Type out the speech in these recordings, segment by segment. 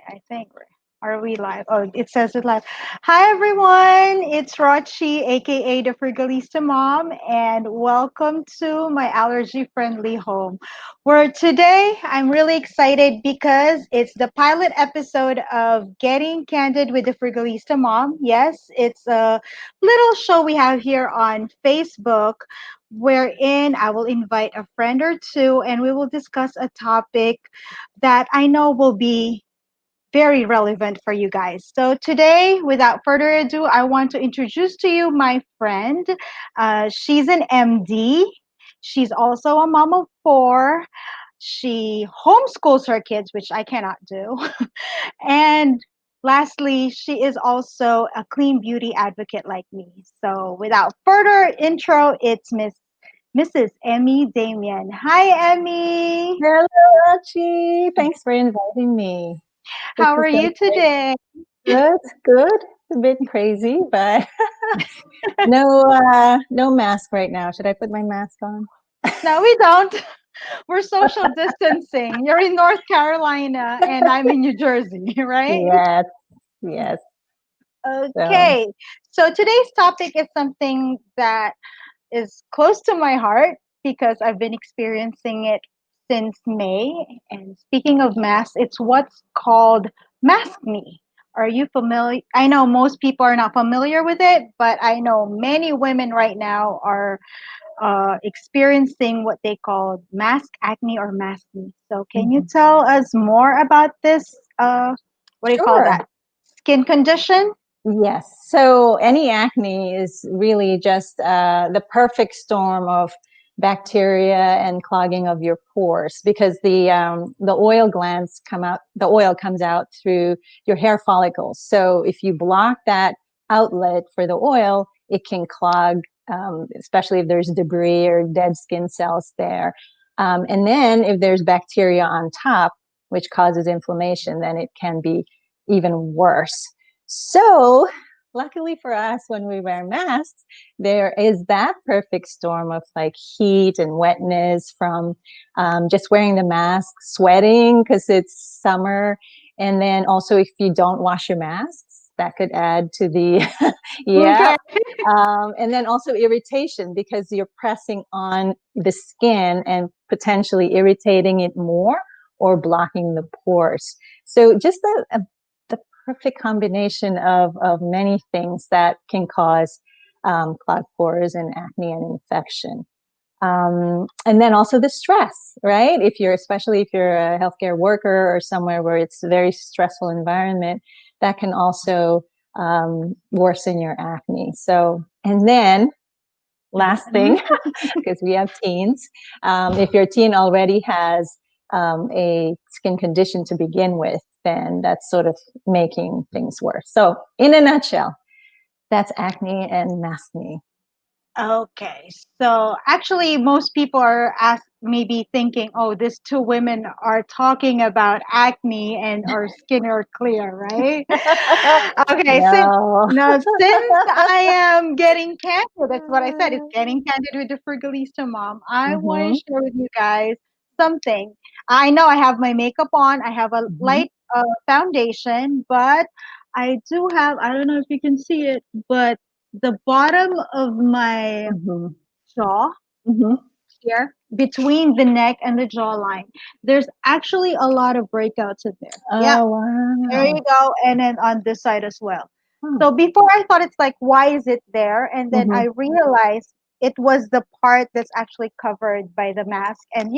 I think. Are we live? Oh, it says it live. Hi, everyone. It's Rochie, aka the Frugalista Mom, and welcome to my allergy friendly home. Where today I'm really excited because it's the pilot episode of Getting Candid with the Frugalista Mom. Yes, it's a little show we have here on Facebook wherein I will invite a friend or two and we will discuss a topic that I know will be very relevant for you guys. So today, without further ado, I want to introduce to you my friend. She's an MD. She's also a mom of four. She homeschools her kids, which I cannot do. And lastly, she is also a clean beauty advocate like me. So without further intro, it's Mrs. Emy Damian. Hi, Emmy. Hello, Rochie. Thanks for inviting me. This How is are so you today? good. Good. A bit crazy, but no mask right now. Should I put my mask on? No, we don't. We're social distancing. You're in North Carolina and I'm in New Jersey, right? Yes, yes. So, Okay. So today's topic is something that is close to my heart because I've been experiencing it since May. And speaking of masks, it's what's called Maskne. Are you familiar? I know most people are not familiar with it, but I know many women right now are experiencing what they call mask acne or maskne. So, can you mhm. tell us more about this? What do you call Sure. that? Skin condition? Yes. So any acne is really just the perfect storm of bacteria and clogging of your pores because the oil glands come out. The oil comes out through your hair follicles. So if you block that outlet for the oil, it can clog, especially if there's debris or dead skin cells there. And then if there's bacteria on top, which causes inflammation, then it can be even worse. So, luckily for us, when we wear masks, there is that perfect storm of like heat and wetness from just wearing the mask, sweating because it's summer. And then also, if you don't wash your masks, that could add to the, yeah. Okay. And then also irritation because you're pressing on the skin and potentially irritating it more or blocking the pores. So just the perfect combination of many things that can cause clogged pores and acne and infection. And then also the stress, right? Especially if you're a healthcare worker or somewhere where it's a very stressful environment, that can also worsen your acne. So, and then last thing, because we have teens, if your teen already has a skin condition to begin with, then that's sort of making things worse. So, in a nutshell, that's acne and maskne. Okay. So actually, most people are maybe thinking, oh, these two women are talking about acne and our skin are clear, right? Okay. Since No. no, since I am getting candid, that's what I said. It's getting candid with the Frugalista Mom. I want Mm-hmm. to share with you guys something. I know I have my makeup on. I have a Mm-hmm. light foundation, but I do have. I don't know if you can see it, but the bottom of my Mm-hmm. jaw Mm-hmm. here, between the neck and the jawline, there's actually a lot of breakouts in there. Yeah, Oh, there you wow. go. And then on this side as well. Huh. So before I thought it's like, why is it there? And then Mm-hmm. I realized it was the part that's actually covered by the mask. And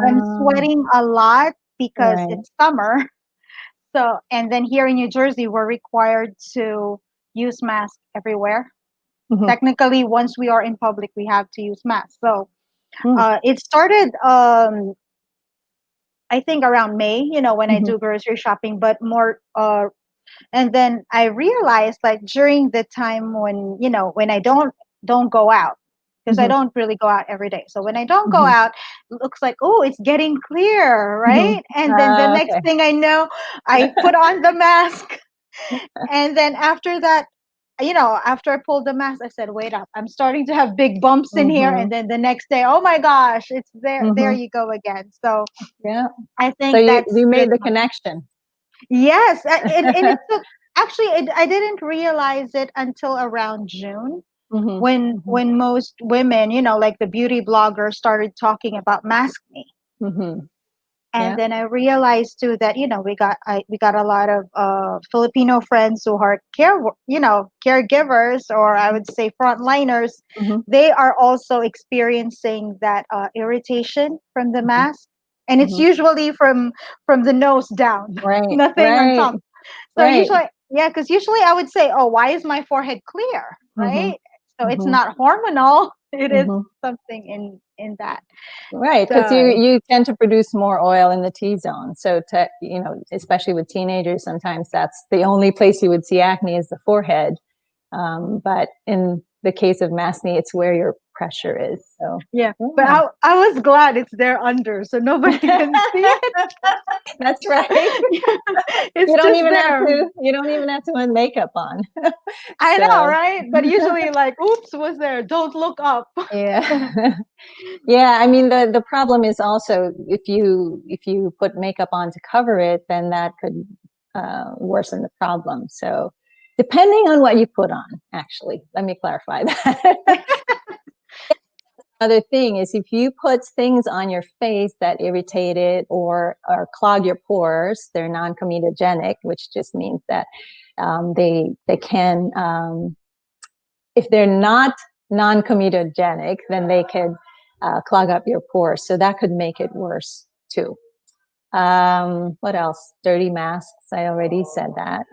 I'm Oh, sweating a lot because right. it's summer. So, and then here in New Jersey, we're required to use masks everywhere. Mm-hmm. Technically, once we are in public, we have to use masks. So Mm-hmm. it started, I think, around May. When I Mm-hmm. do grocery shopping, but more. And then I realized, like during the time when I don't go out, because I Mm-hmm. don't really go out every day. So when I don't go Mm-hmm. out, it looks like, oh, it's getting clear, Mm-hmm. right? And then the next Okay. thing I know, I put on the mask. And then after that, after I pulled the mask, I said, wait up, I'm starting to have big bumps in here. Mm-hmm. And then the next day, oh my gosh, it's there. There Mm-hmm. you go again. So Yeah. I So think you that's you the made the time. connection. Yes, and it took actually I didn't realize it until around June Hmm. Hmm. when most women, like the beauty bloggers started talking about maskne. Hmm. And Yeah. then I realized too that we got a lot of Filipino friends who are caregivers, or I would say frontliners. Hmm. They are also experiencing that irritation from the Hmm. mask, and it's Hmm. usually from the nose down, Right. nothing on Right. top. So Right. usually, yeah, because usually I would say, oh, why is my forehead clear, Hmm. right? So it's Hmm. not hormonal; it is Hmm. something in that. Right, because you So you tend to produce more oil in the T zone. So especially with teenagers, sometimes that's the only place you would see acne is the forehead. But in the case of maskne, it's where your pressure is. So yeah, but yeah, I was glad it's there under, so nobody can see it. that's right. It's You don't just even have there. to. You don't even have to put makeup on. I know, So right? But usually, like, oops, was there? Don't look up. yeah. Yeah, I mean the problem is also if you put makeup on to cover it, then that could worsen the problem. So depending on what you put on, actually, let me clarify that. Other thing is if you put things on your face that irritate it or clog your pores, they're non-comedogenic, which just means that they can if they're not non-comedogenic, then they could clog up your pores. So that could make it worse too. What else? Dirty masks. I already said that.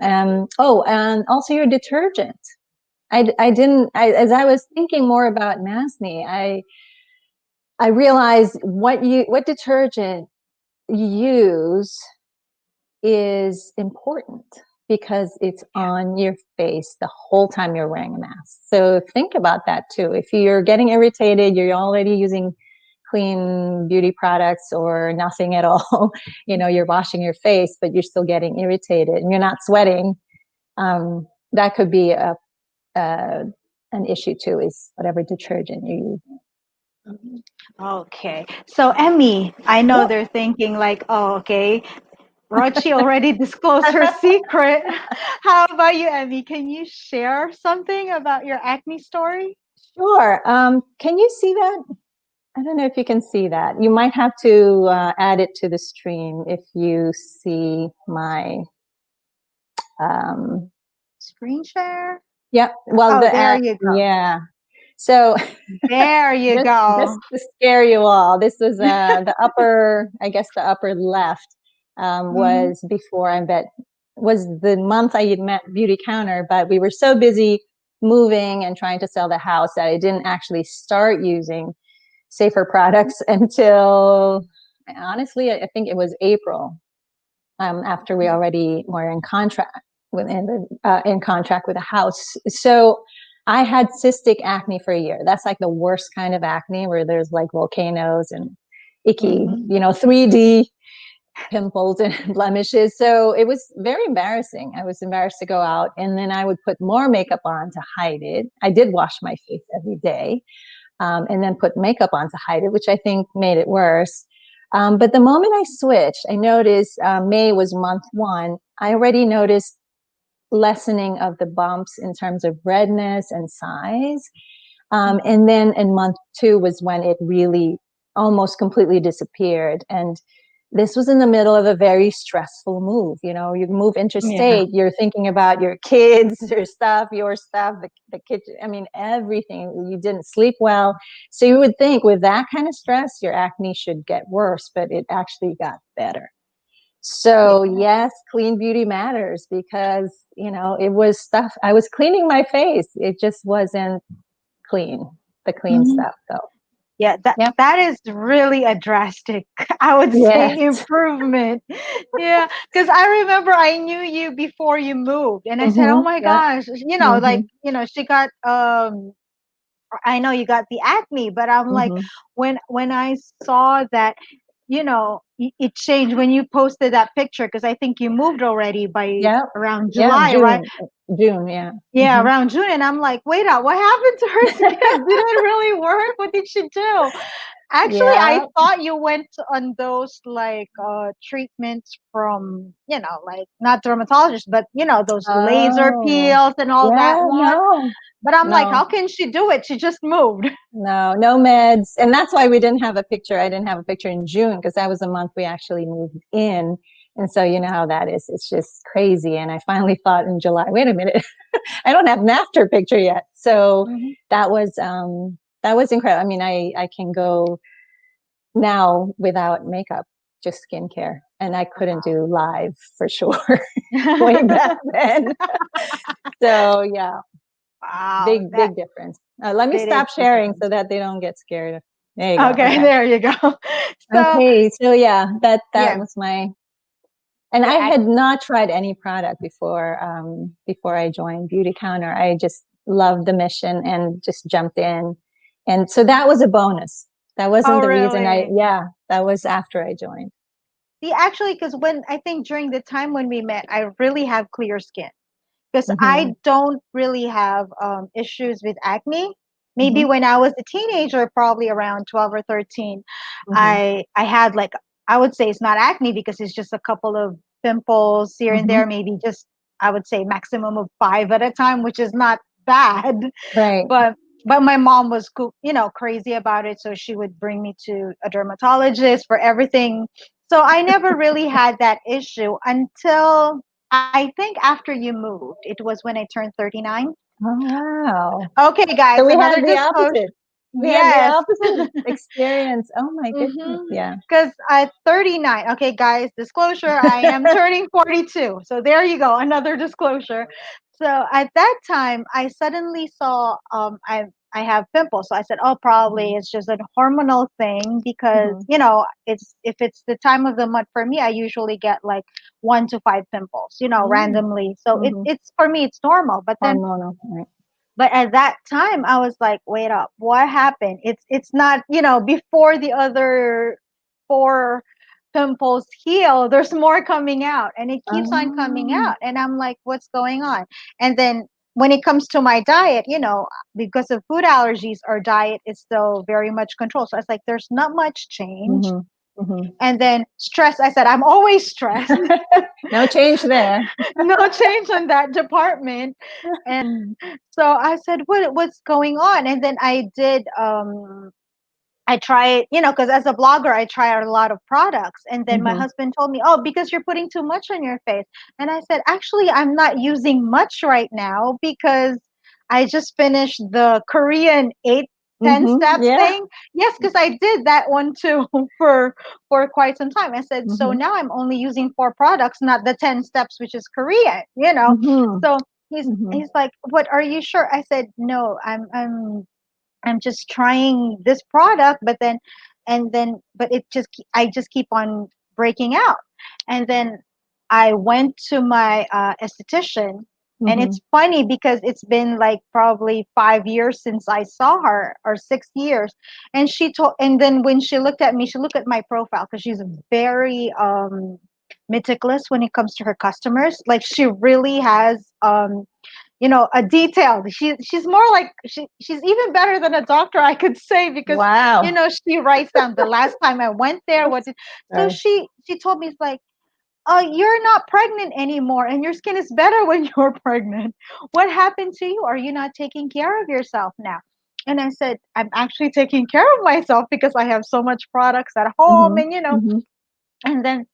Oh, and also your detergent. I didn't, as I was thinking more about Maskne, I realized what detergent you use is important because it's Yeah. on your face the whole time you're wearing a mask. So think about that too. If you're getting irritated, you're already using clean beauty products or nothing at all, you're washing your face, but you're still getting irritated and you're not sweating. That could be a an issue too, is whatever detergent you use. Mhm. Okay. So, Emmy, I know Yep. they're thinking like, oh, okay, Rochie already disclosed her secret. How about you, Emmy? Can you share something about your acne story? Sure. Can you see that? I don't know if you can see that. You might have to add it to the stream if you see my. Um, Screen share? yeah. Well, Oh, there you go. yeah. So There you just go. to scare you all, this was the upper, I guess the upper left Mhm. was before I bet was the month I met Beauty Counter, but we were so busy moving and trying to sell the house that I didn't actually start using safer products until honestly, I think it was April, after we already were in contract in contract with a house. So I had cystic acne for a year. That's like the worst kind of acne where there's like volcanoes and icky, Mhm. 3D pimples and blemishes. So it was very embarrassing. I was embarrassed to go out, and then I would put more makeup on to hide it. I did wash my face every day, and then put makeup on to hide it, which I think made it worse. But the moment I switched, I noticed May was month one. I already noticed lessening of the bumps in terms of redness and size. And then in month two was when it really almost completely disappeared. And this was in the middle of a very stressful move. You move Yeah. interstate, you're thinking about your kids, your stuff, the kitchen. I mean, everything. You didn't sleep well. So you would think with that kind of stress, your acne should get worse, but it actually got better. Yeah. So yes, clean beauty matters because, it was stuff. I was cleaning my face. It just wasn't clean, the clean Mhm. stuff. So Yeah, that yeah. that is really a drastic, I would say, Yes. improvement. Yeah, because I remember I knew you before you moved, and I said, "Oh Mm-hmm. my Yeah. gosh, Mm-hmm. she got I know you got the acne, but I'm like, Mm-hmm. when I saw that, it changed when you posted that picture because I think you moved already by Yeah. around Yeah. July, right? June. Yeah. Yeah, Mm-hmm. around June, and I'm like, wait up, what happened to her skin? Did it really work? What did she do? Actually, I Yeah. thought you went on those like treatments from, like not dermatologists, but those laser Oh, peels and all that yeah, lot. no, But I'm like, how no, can she do it? She just moved. no, no meds. And that's why we didn't have a picture. I didn't have a picture in June because that was the month we actually moved in. And so you know how that is. It's just crazy. And I finally thought in July, wait a minute, I don't have an after picture yet. So Mhm. that was that was incredible. I mean, I can go now without makeup, just skincare. And I couldn't do live for sure way back then. So yeah, Wow, that big difference. Let me it is stop big sharing difference. so that they don't get scared. There you go. Okay, Okay. there you go. So Okay. So yeah, that yeah, was my, and the I act. had not tried any product before I joined Beauty Counter. I just loved the mission and just jumped in. And so that was a bonus. That wasn't Oh, the reason really? yeah, that was after I joined. See, actually, because when I think during the time when we met, I really have clear skin. Because Mm-hmm. I don't really have issues with acne. Maybe Mm-hmm. when I was a teenager, probably around 12 or 13, Mm-hmm. I had like, I would say it's not acne because it's just a couple of pimples here and Mm-hmm. there, maybe just, I would say maximum of five at a time, which is not bad. Right. But my mom was crazy about it, so she would bring me to a dermatologist for everything. So I never really had that issue until I think after you moved. It was when I turned 39. Oh, wow. Okay, guys, So we another had the disclosure. opposite. We had the Yes. opposite experience. Oh my goodness. Mm-hmm. Yeah. Because at 39, okay, guys, disclosure, I am turning 42. So there you go, another disclosure. So at that time, I suddenly saw I have pimples. So I said, oh, probably Mhm. it's just a hormonal thing because Mhm. it's if it's the time of the month for me, I usually get like 1 to 5 pimples, Mm. randomly. So Mhm. it's for me, it's normal. Hormonal. Right. But at that time I was like, wait up, what happened? It's not, before the other four pimples heal, there's more coming out and it keeps on coming Oh. out. And I'm like, what's going on? And then when it comes to my diet, because of food allergies, our diet is still very much controlled. So I was like, there's not much change. Mhm. Mhm. And then stress, I said, I'm always stressed. No change there. No change on that department. And so I said, what's going on? And then I tried, because as a blogger, I try out a lot of products. And then my Mhm. husband told me, oh, because you're putting too much on your face. And I said, actually, I'm not using much right now because I just finished the Korean 8-10 Mhm. steps Yeah. thing. Yes, because I did that one too for quite some time. I said, so Mhm. now I'm only using 4 products, not the 10 steps, which is Korean. Mhm. So he's Mhm. he's like, what, are you sure? I said, no, I'm just trying this product, but then, but I just keep on breaking out. And then I went to my esthetician, and it's Mhm. funny because it's been like probably 5 years since I saw her, or 6 years. And then when she looked at me, she looked at my profile because she's very meticulous when it comes to her customers. Like she really has a detailed. She's more like she's even better than a doctor, I could say, because Wow. she writes down the last time I went there. Oops. So Sorry. she told me, it's like, you're not pregnant anymore, and your skin is better when you're pregnant. What happened to you? Are you not taking care of yourself now? And I said, I'm actually taking care of myself because I have so much products at home, Mhm. and. Mhm. And then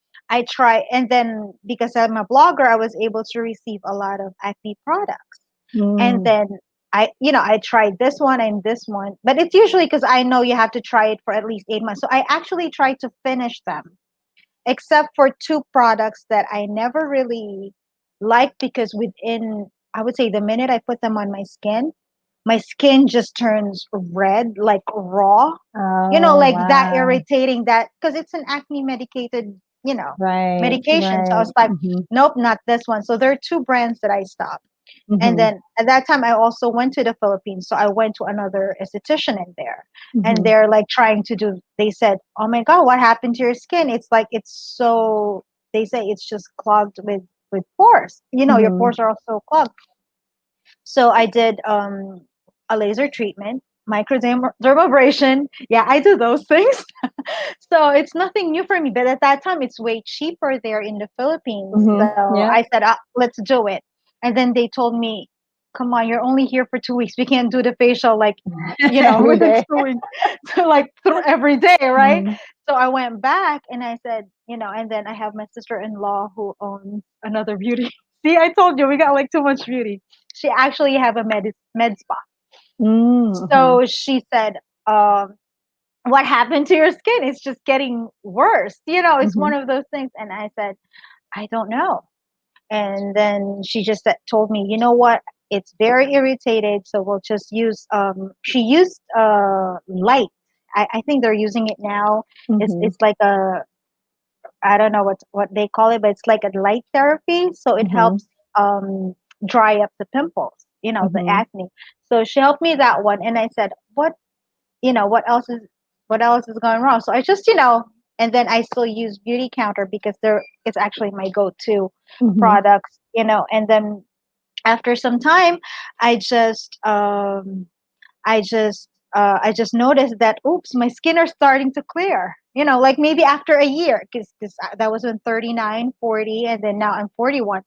and then because I'm a blogger, I was able to receive a lot of acne products. And Mm. then I tried this one and this one, but it's usually because I know you have to try it for at least 8 months. So I actually tried to finish them, except for 2 products that I never really liked because within, I would say, the minute I put them on my skin just turns red, like raw. Oh, Like that wow. irritating, that because it's an acne medicated, Right. medication. So I Right. was like, Mhm. nope, not this one. So there are 2 brands that I stopped. And Mhm. then at that time, I also went to the Philippines. So I went to another esthetician in there. And Mhm. they're like trying to do, they said, oh my God, what happened to your skin? It's like, they say it's just clogged with pores. Your Mhm. pores are also clogged. So I did a laser treatment. microdermabrasion. Yeah, I do those things. So it's nothing new for me. But at that time, it's way cheaper there in the Philippines. So I Yeah. said, let's do it. And then they told me, come on, you're only here for 2 weeks. We can't do the facial like, Every within day. 2 weeks, so like every day, right? Mm. So I went back and I said, and then I have my sister-in-law who owns another beauty. See, I told you we got like too much beauty. She actually have a med spa. Mm-hmm. So she said, um, what happened to your skin? It's just getting worse. It's Mm-hmm. one of those things. And I said, I don't know. And then she just told me, you know what? It's very irritated. So we'll just use, she used light. I think they're using it now. It's like I don't know what they call it, but it's like a light therapy. So it Mm-hmm. helps um, dry up the pimples, the Mm-hmm. acne. So she helped me that one. And I said, what else is going wrong? So I just, and then I still use Beauty Counter because it's actually my go-to Mm-hmm. products, and then after some time I just I just noticed that oops, my skin are starting to clear. Like maybe after a year, because that was when 39, 40, and then now I'm 41.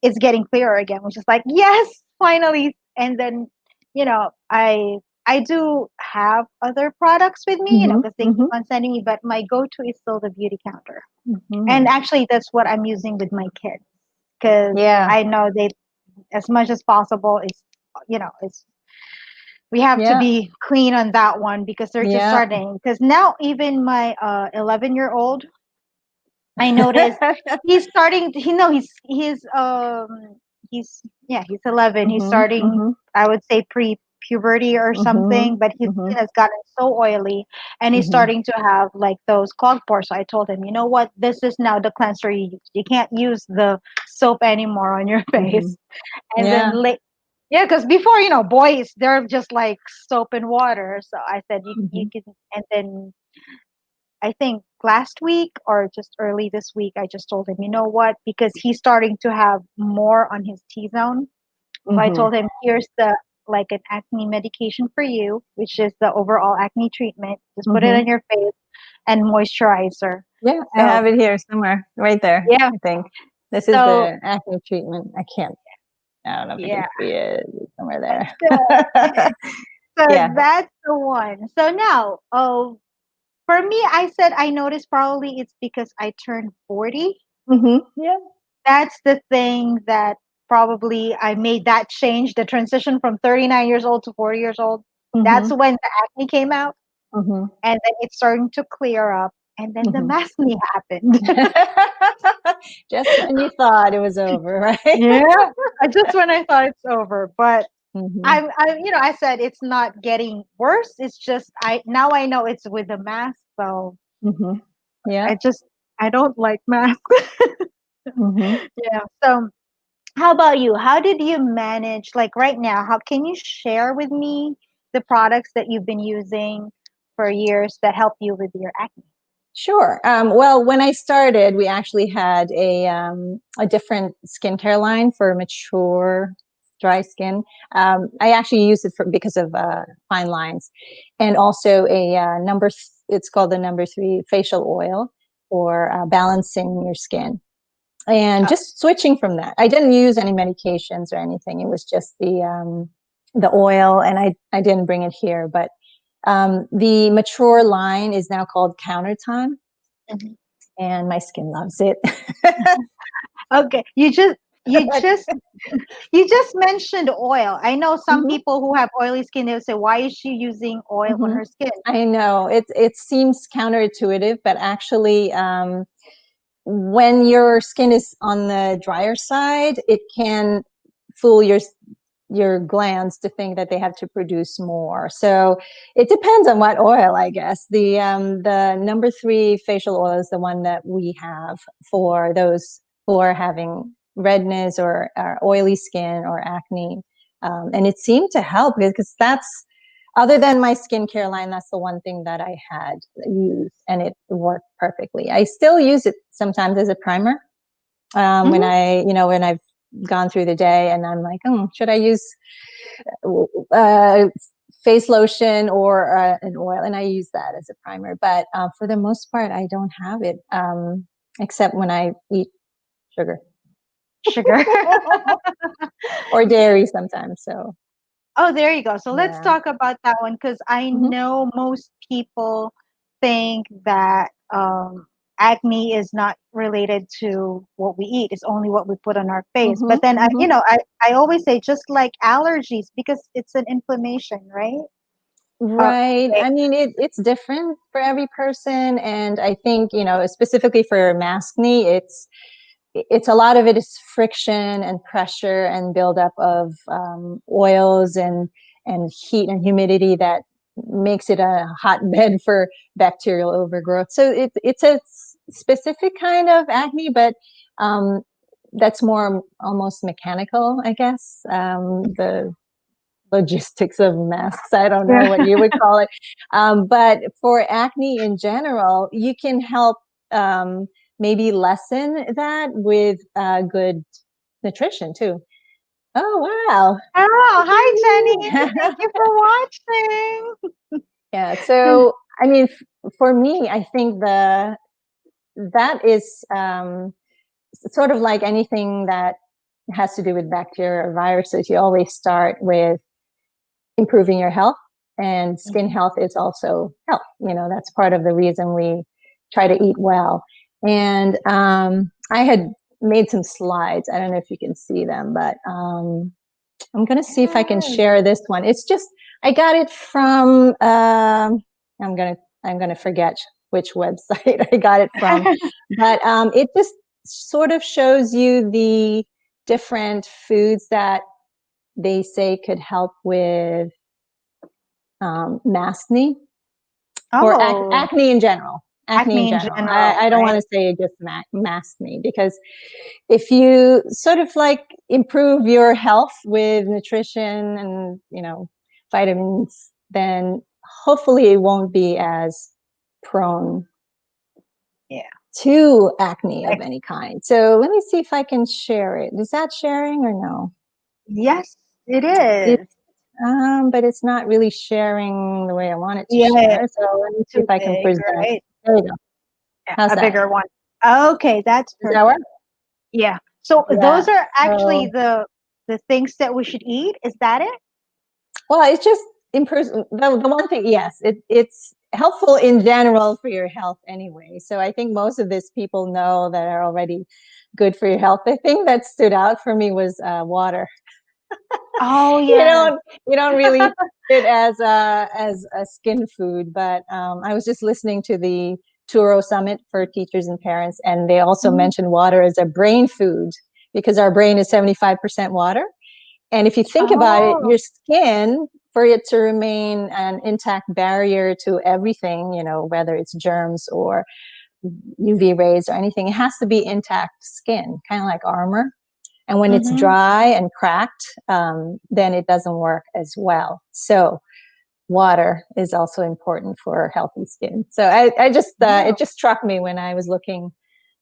It's getting clearer again, which is like, yes, finally. And then, I do have other products with me, Mm-hmm. because they keep Mm-hmm. on sending me, but my go-to is still the Beauty Counter. And Mm-hmm. actually, that's what I'm using with my kids because Yeah. I know they, as much as possible, it's we have to Yeah. be clean on that one because they're just Yeah. starting. Because now even my 11-year-old, I noticed he's starting. He's yeah, he's 11. He's Mm-hmm. starting. Mm-hmm. I would say pre-puberty or Mm-hmm. something, but his Mm-hmm. skin has gotten so oily, and he's Mm-hmm. starting to have like those clogged pores. So I told him, you know what? This is now the cleanser you use. You can't use the soap anymore on your Mm-hmm. face. And then Yeah. late. Yeah, because before, boys, they're just like soap and water. So I said you Mm-hmm. can, and then I think last week or just early this week, I just told him, you know what? Because he's starting to have more on his T zone. So I Mm-hmm. told him, here's the like an acne medication for you, which is the overall acne treatment. Just put it Mm-hmm. on your face and moisturizer. Yeah, I So have it here somewhere, right there. yeah. I think this is So the acne treatment. I don't know if you can yeah. see it somewhere So, there. so Yeah. that's the one. So now, oh, for me, I said I noticed probably it's because I turned 40. Mm-hmm. Yeah. That's the thing that probably I made that change, the transition from 39 years old to 40 years old. That's Mm-hmm. when the acne came out, Mm-hmm. and then it's starting to clear up, and then the Mm-hmm. maskne happened. Just when you thought it was over, right? Yeah, just when I thought it's over, but Mm-hmm. I said it's not getting worse. It's just I know it's with the mask, so Mm-hmm. Yeah. I just I don't like masks. Mm-hmm. Yeah. So how about you? How did you manage, like right now, how can you share with me the products that you've been using for years that help you with your acne? Sure. Well, when I started, we actually had a different skincare line for mature dry skin. I actually used it because of fine lines, and also it's called the number 3 facial oil for balancing your skin. And Oh, just switching from that, I didn't use any medications or anything. It was just the oil, and I didn't bring it here, but the mature line is now called Countertime, mhm. and my skin loves it. Okay. You just mentioned oil. I know some Mhm, people who have oily skin, they'll say, why is she using oil on mhm. her skin? I know it seems counterintuitive, but actually, when your skin is on the drier side, it can fool your glands to think that they have to produce more. So it depends on what oil, I guess. The number 3 facial oil is the one that we have for those who are having redness or oily skin or acne. And it seemed to help because that's, other than my skincare line, that's the one thing that I had used and it worked perfectly. I still use it sometimes as a primer when Hmm. when I've gone through the day and I'm like, should I use uh, face lotion or an oil, and I use that as a primer. But for the most part, I don't have it, except when I eat sugar Sugar. or dairy sometimes. So Oh, there you go. So let's yeah. talk about that one because I Hmm. know most people think that acne is not related to what we eat. It's only what we put on our face. Hmm. But then Hmm. I always say just like allergies because it's an inflammation, right? Uh, Right. okay. I mean, it's different for every person, and I think, specifically for maskne, it's a lot of it is friction and pressure and buildup of oils and heat and humidity that makes it a hotbed for bacterial overgrowth. So it's a specific kind of acne, but um, that's more almost mechanical, I guess. The logistics of masks, I don't know what you would call it. But for acne in general, you can help um, maybe lessen that with good nutrition too. Oh, wow. Oh, Look hi Jenny. at Thank you for watching. me. Yeah. So, I mean, for me, I think that is sort of like anything that has to do with bacteria or viruses. You always start with improving your health, and skin Mhm. health is also health. That's part of the reason we try to eat well. And I had made some slides. I don't know if you can see them, but I'm going to see if I can Yes. share this one. It's just, I got it from I'm going to forget which website I got it from, but it just sort of shows you the different foods that they say could help with maskne or Oh, acne in general. Acne in acne in general. general, I don't want right? to say just maskne, because if you sort of like improve your health with nutrition and vitamins, then hopefully it won't be as prone Yeah. to acne of Ex- any kind. So let me see if I can share it. Is that sharing or no? Yes, it It, is. but it's not really sharing the way I want it to Yeah, share. So let me see if too I can big, present. right? There we go. Yeah, How's a that? bigger one. Okay, that's Does that work? perfect. Yeah. So Yeah. those are actually So, the things that we should eat. Is that it? well, it's just improves the one thing. Yes, it's helpful in general for your health anyway. So I think most of this people know that are already good for your health. The thing that stood out for me was water. Oh you yes. don't you don't really it as a skin food, but I was just listening to the Turo Summit for teachers and parents, and they also Mhm. mentioned water as a brain food because our brain is 75% water. And if you think about it, Oh. your skin, for it to remain an intact barrier to everything, whether it's germs or UV rays or anything, it has to be intact skin, kind of like armor. And when it's Mhm. dry and cracked, then it doesn't work as well. So water is also important for healthy skin. So I just it Oh. just struck me when I was looking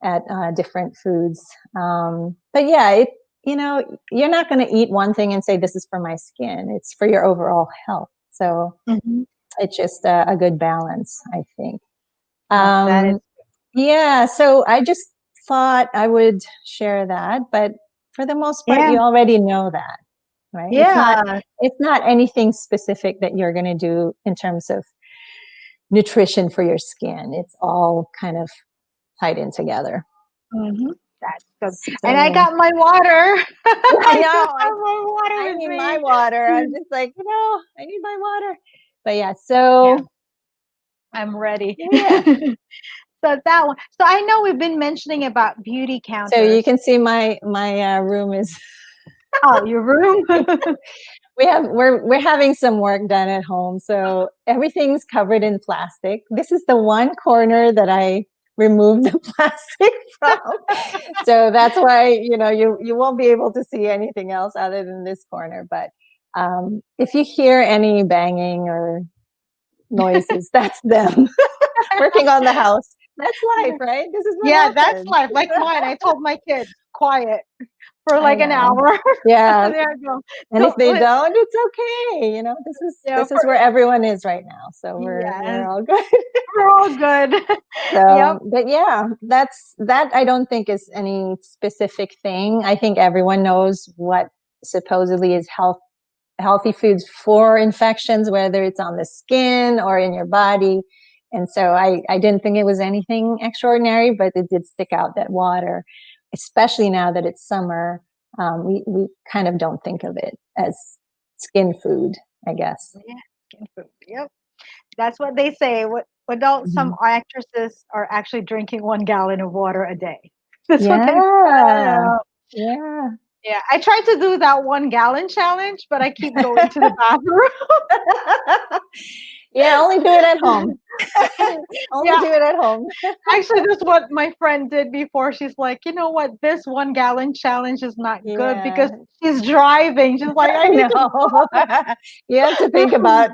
at different foods. But yeah, you're not going to eat one thing and say this is for my skin. It's for your overall health. So Mhm. it's just a good balance, I think. Well, that is. Um, yeah, so I just thought I would share that, but for the most part, Yeah. you already know that, right? Yeah. It's not anything specific that you're going to do in terms of nutrition for your skin. It's all kind of tied in together. Mhm. That's good. And I So got my water. I I do know have my I water with need my me. water. I'm just like, I need my water. But yeah, Yeah, so I'm ready. yeah. So that one. So I know we've been mentioning about beauty So you counters. can see my room is Oh, your room? we're having some work done at home, so everything's covered in plastic. This is the one corner that I removed the plastic from, so that's why you won't be able to see anything else other than this corner. But if you hear any banging or noises, that's them working on the house. That's life, right? This is what Yeah, that's happens. life. Like mine. I told my kids, quiet for I like an know. hour. Yeah. There you go. And if So, they don't, it's okay. You know, this is yeah, this is where everyone is right now. So we're yes, all good. we're all good. Yep. So, but yeah, that I don't think is any specific thing. I think everyone knows what supposedly is healthy foods for infections, whether it's on the skin or in your body. And so I didn't think it was anything extraordinary, but it did stick out that water, especially now that it's summer. We kind of don't think of it as skin food, I guess. Yeah, skin food. Yep. That's what they say. What don't some Mhm. actresses are actually drinking 1 gallon of water a day. That's what they Yeah. say. Yeah. Yeah, I tried to do that 1 gallon challenge, but I keep going to the bathroom. Yeah, only do it at home. Only Yeah, do it at home. actually, that's what my friend did before. She's like, you know what? This 1 gallon challenge is not good because Yeah, she's driving. She's like, I I need to. know. You have to think about,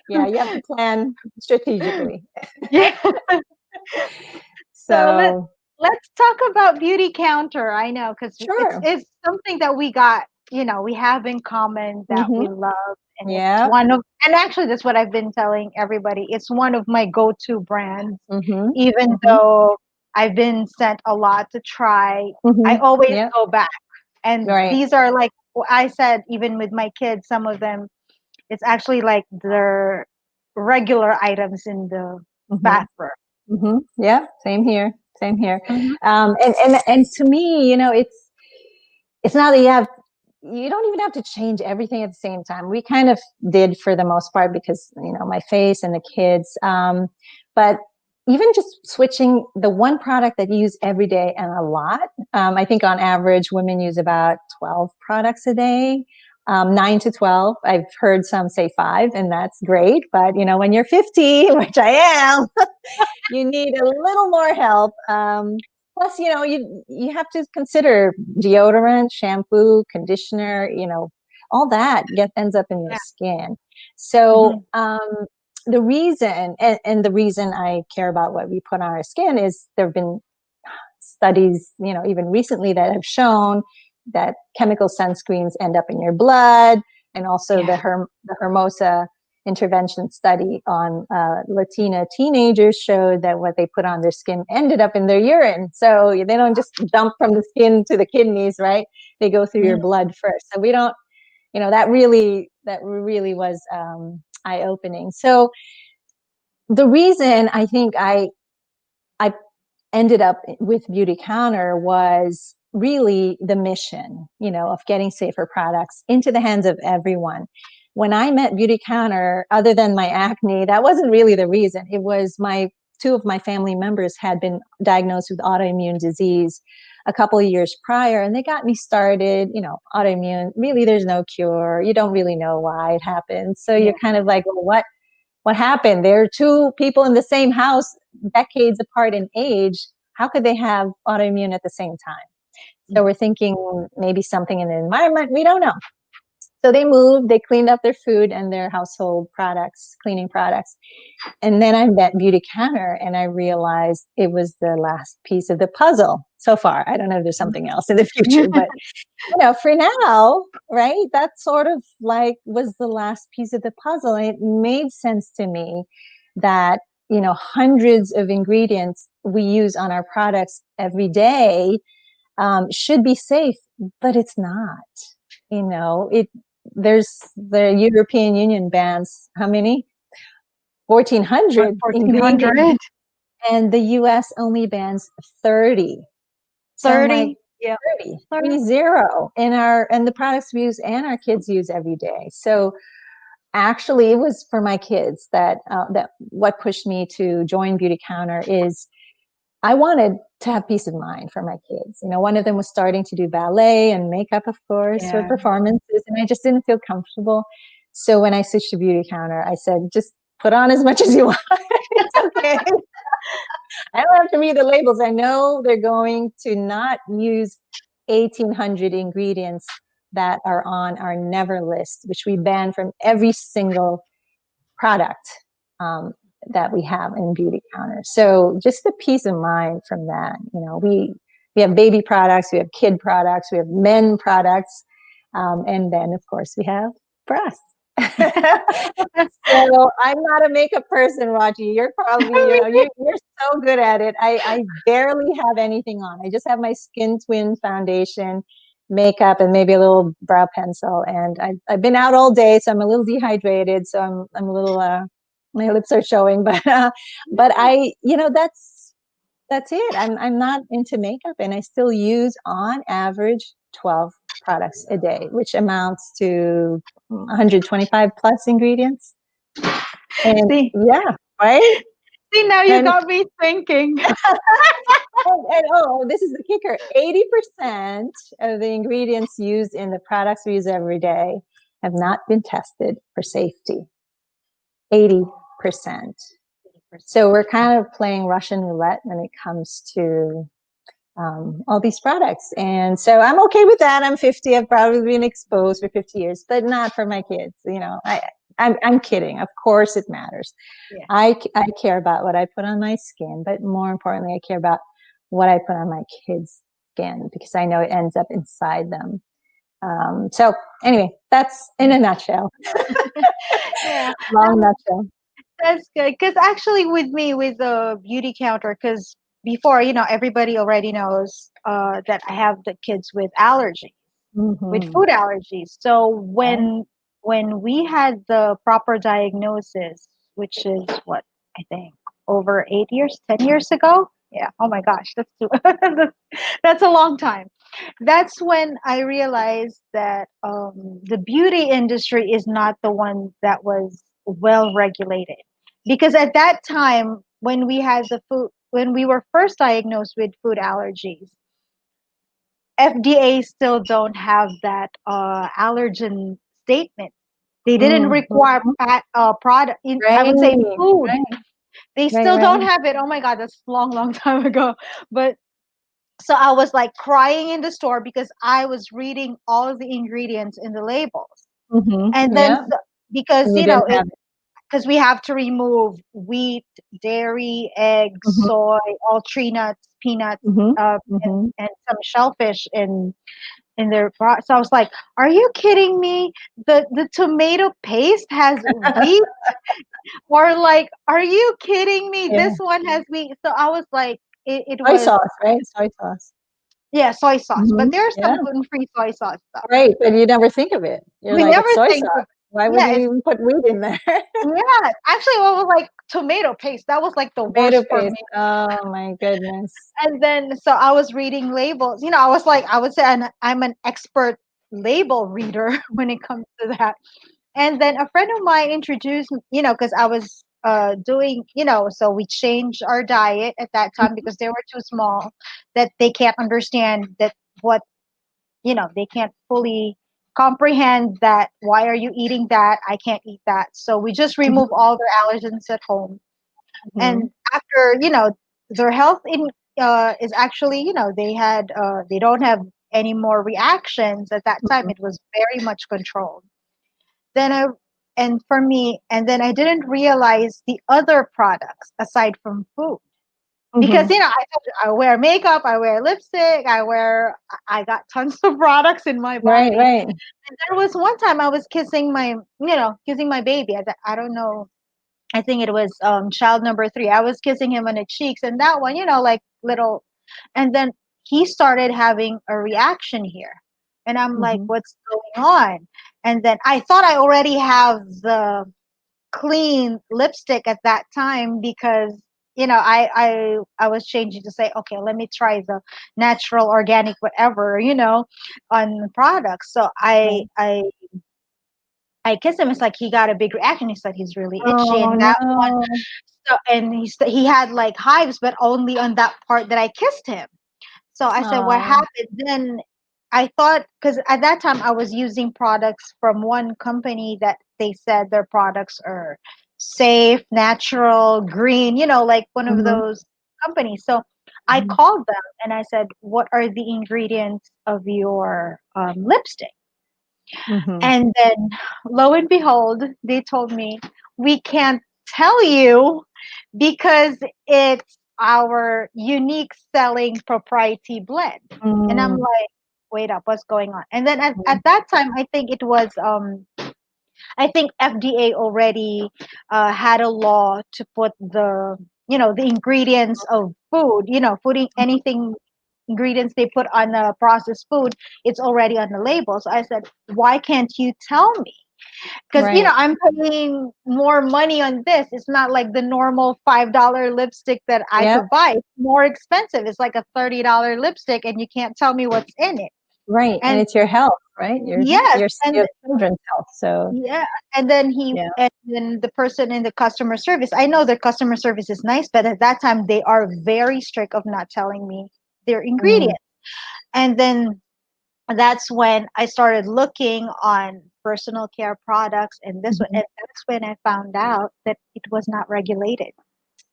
yeah, you have to plan strategically. Yeah. So So, let's talk about Beauty Counter. I know because sure. it's something that we got. We have in common that we Mm-hmm. love, and it's Yeah. one of. And actually, that's what I've been telling everybody. It's one of my go-to brands, Mm-hmm. even Mm-hmm. though I've been sent a lot to try. I Mm-hmm. always Yeah. go back, and Right. these are like I said, even with my kids, some of them it's actually like their regular items in the Mm-hmm. bathroom. Mm-hmm. Yeah. Same here. Same here. Mhm. And to me, it's not that you don't even have to change everything at the same time. We kind of did for the most part because, my face and the kids. But even just switching the one product that you use every day and a lot, I think on average, women use about 12 products a day. 9 to 12. I've heard some say five, and that's great. But when you're 50, which I am, you need a little more help. Plus, you have to consider deodorant, shampoo, conditioner, all that ends up in your Yeah. skin. So Mhm. the reason, and the reason I care about what we put on our skin is there have been studies, even recently that have shown that chemical sunscreens end up in your blood, and also Yeah. the Hermosa intervention study on Latina teenagers showed that what they put on their skin ended up in their urine. So they don't just dump from the skin to the kidneys, right? They go through your Mhm. blood first. So we don't, that really was eye opening. So the reason I think I ended up with Beauty Counter was really the mission, of getting safer products into the hands of everyone. When I met Beauty Counter, other than my acne, that wasn't really the reason. It was two of my family members had been diagnosed with autoimmune disease a couple of years prior, and they got me started. Autoimmune, really, there's no cure. You don't really know why it happens. So you're Yeah. kind of like, well, what happened? There are two people in the same house, decades apart in age. How could they have autoimmune at the same time? So Mhm. we're thinking maybe something in the environment. We don't know. So they moved, they cleaned up their food and their household products, cleaning products. And then I met Beauty Counter and I realized it was the last piece of the puzzle so far. I don't know if there's something else in the future, but for now, right? That sort of like was the last piece of the puzzle. And it made sense to me that, hundreds of ingredients we use on our products every day should be safe, but it's not. There's the European Union bans how many? What, 1,400 ingredients, 1400? and the US only bans 30. So I'm like, 30? Yeah. 30, 30. 30 and the products we use and our kids use every day. So actually it was for my kids that what pushed me to join Beauty Counter is I wanted to have peace of mind for my kids. One of them was starting to do ballet and makeup, of course, for Yeah. performances, and I just didn't feel comfortable. So when I switched to Beauty Counter, I said, just put on as much as you want. It's okay. I don't have to read the labels. I know they're going to not use 1,800 ingredients that are on our never list, which we ban from every single product that we have in Beauty Counter. So just the peace of mind from that, We have baby products, we have kid products, we have men products, and then of course we have breasts. So I'm not a makeup person, Rochie. You're probably, you're so good at it. I barely have anything on. I just have my Skin Twin foundation, makeup, and maybe a little brow pencil. And I've been out all day, so I'm a little dehydrated. So I'm a little my lips are showing, but that's it. I'm not into makeup, and I still use on average 12 products a day, which amounts to 125 plus ingredients. And See, yeah, right. see, now you And got me thinking. this is the kicker: 80% of the ingredients used in the products we use every day have not been tested for safety. 80%. So we're kind of playing Russian roulette when it comes to all these products. And so I'm okay with that. I'm 50. I've probably been exposed for 50 years, but not for my kids. I'm kidding. Of course it matters. Yeah. I care about what I put on my skin, but more importantly, I care about what I put on my kids' skin because I know it ends up inside them. So anyway, that's in a nutshell. Yeah. Long nutshell. That's good. Because actually, with me, with the beauty counter, because before, everybody already knows that I have the kids with allergies, with Mm-hmm. food allergies. So Right. when we had the proper diagnosis, which is what I think over 8 years, 10 years ago. Yeah. Oh my gosh, that's that's a long time. That's when I realized that the beauty industry is not the one that was well regulated. Because at that time, when we were first diagnosed with food allergies, FDA still don't have that allergen statement. They didn't require Mm-hmm. product. I Right, would say food. right, They right, still right. don't have it. Oh my God, that's a long, long time ago. But so I was like crying in the store because I was reading all of the ingredients in the labels. And then Yeah, because and you didn't have it. because we have to remove wheat, dairy, eggs, Mhm, soy, all tree nuts, peanuts, mhm, uh, mhm. and some shellfish in their so I was like, are you kidding me? The tomato paste has wheat, or like, are you kidding me? Yeah, This one has wheat. So I was like, it soy was, sauce, right? Soy sauce. yeah, soy sauce, but there's Yeah, some gluten-free soy sauce stuff. right, but you never think of it. You're We like, never "It's soy think of, sauce. Why would yeah, you it's, even put wheat in there?" yeah. Actually, what was like tomato paste? That was like the Tomato worst for paste. me. Oh my goodness. And then so I was reading labels. I was like, I would say I'm an expert label reader when it comes to that. And then a friend of mine introduced me, because I was doing, so we changed our diet at that time because they were too small, that they can't understand that what, they can't fully comprehend that. Why are you eating that? I can't eat that. So we just remove Mhm, all their allergens at home. mhm, And after, their health is actually, they don't have any more reactions at that time. mhm, It was very much controlled. Then I and for me, and then I didn't realize the other products aside from food. Because mhm. I wear makeup, I wear lipstick, I got tons of products in my Right, body. right. And there was one time I was kissing my baby. I don't know, I think it was child number 3. I was kissing him on the cheeks, and that one, like little, and then he started having a reaction here, and I'm like, Mhm, "What's going on?" And then I thought I already have the clean lipstick at that time because I was changing to say, okay, let me try the natural, organic, whatever, on products. So right. I kissed him. It's like he got a big reaction. He said he's really itchy, Oh and that one. no. So and he had like hives, but only on that part that I kissed him. So I said, what Oh. happened? Then I thought, because at that time I was using products from one company that they said their products are safe, natural, green, like one of Mhm, those companies. So I mhm, called them and I said, what are the ingredients of your lipstick? mhm. And then lo and behold, they told me, we can't tell you because it's our unique selling propriety blend. And I'm Mm, like, wait up, what's going on? And then at that time, I think it was I think FDA already had a law to put the ingredients of food, putting anything ingredients they put on a processed food, it's already on the label. So I said, why can't you tell me? Because right. I'm paying more money on this. It's not like the normal $5 lipstick that I Yep. could buy. It's more expensive. It's like a $30 lipstick, and you can't tell me what's in it. Right. And And it's your health, right? yes, Your children's health. So yeah, yeah. and then the person in the customer service, I know their customer service is nice, but at that time they are very strict of not telling me their Mm, ingredients. And then that's when I started looking on personal care products and this one, mhm. and that's when I found out that it was not regulated.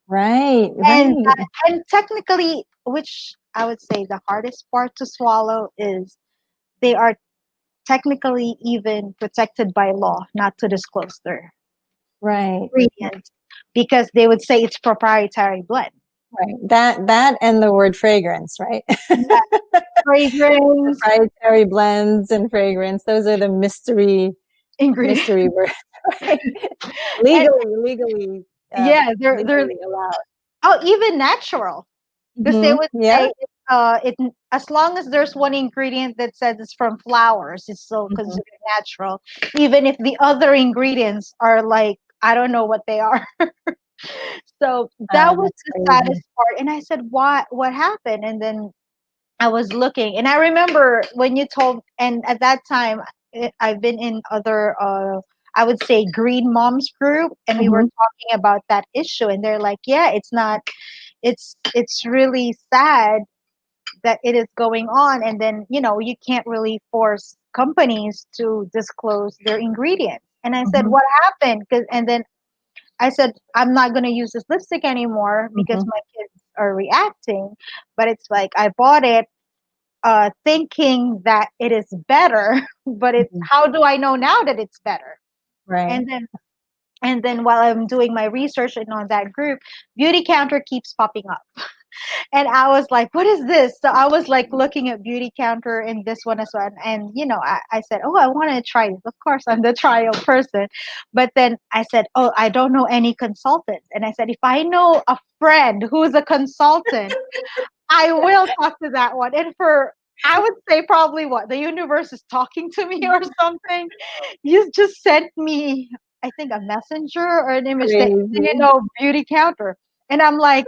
Right. And Right. and technically, which I would say the hardest part to swallow is they are technically even protected by law not to disclose their Right. ingredients because they would say it's proprietary blend. Right. That and the word fragrance, right? Yeah, fragrance, Proprietary blends and fragrance. Those are the ingredient. mystery words, right? And Legally, yeah, they're legally allowed. even natural because they would Yeah. say it as long as there's one ingredient that says it's from flowers, it's still Mhm. considered natural, even if the other ingredients are like I don't know what they are. So that was That's the crazy. saddest part. And I said, what happened? And then I was looking, and I remember when you told, and at that time, I've been in other, I would say, green moms group, and we were Hmm. talking about that issue, and they're like, yeah, it's not, it's really sad that it is going on, and then you can't really force companies to disclose their ingredients. And I said, Hmm. what happened? And then I said, I'm not going to use this lipstick anymore because Hmm. my kids are reacting. But it's like I bought it thinking that it is better, but Hmm. how do I know now that it's better? Right. And then while I'm doing my research and on that group, Beauty Counter keeps popping up. And I was like, what is this? So I was like looking at Beauty Counter and this one as well. And I said, oh, I want to try this. Of course, I'm the trial person. But then I said, oh, I don't know any consultants. And I said, if I know a friend who's a consultant, I will talk to that one. And I would say probably what the universe is talking to me or something. You just sent me, I think, a messenger or an image that do you Crazy. know Beauty Counter, and I'm like,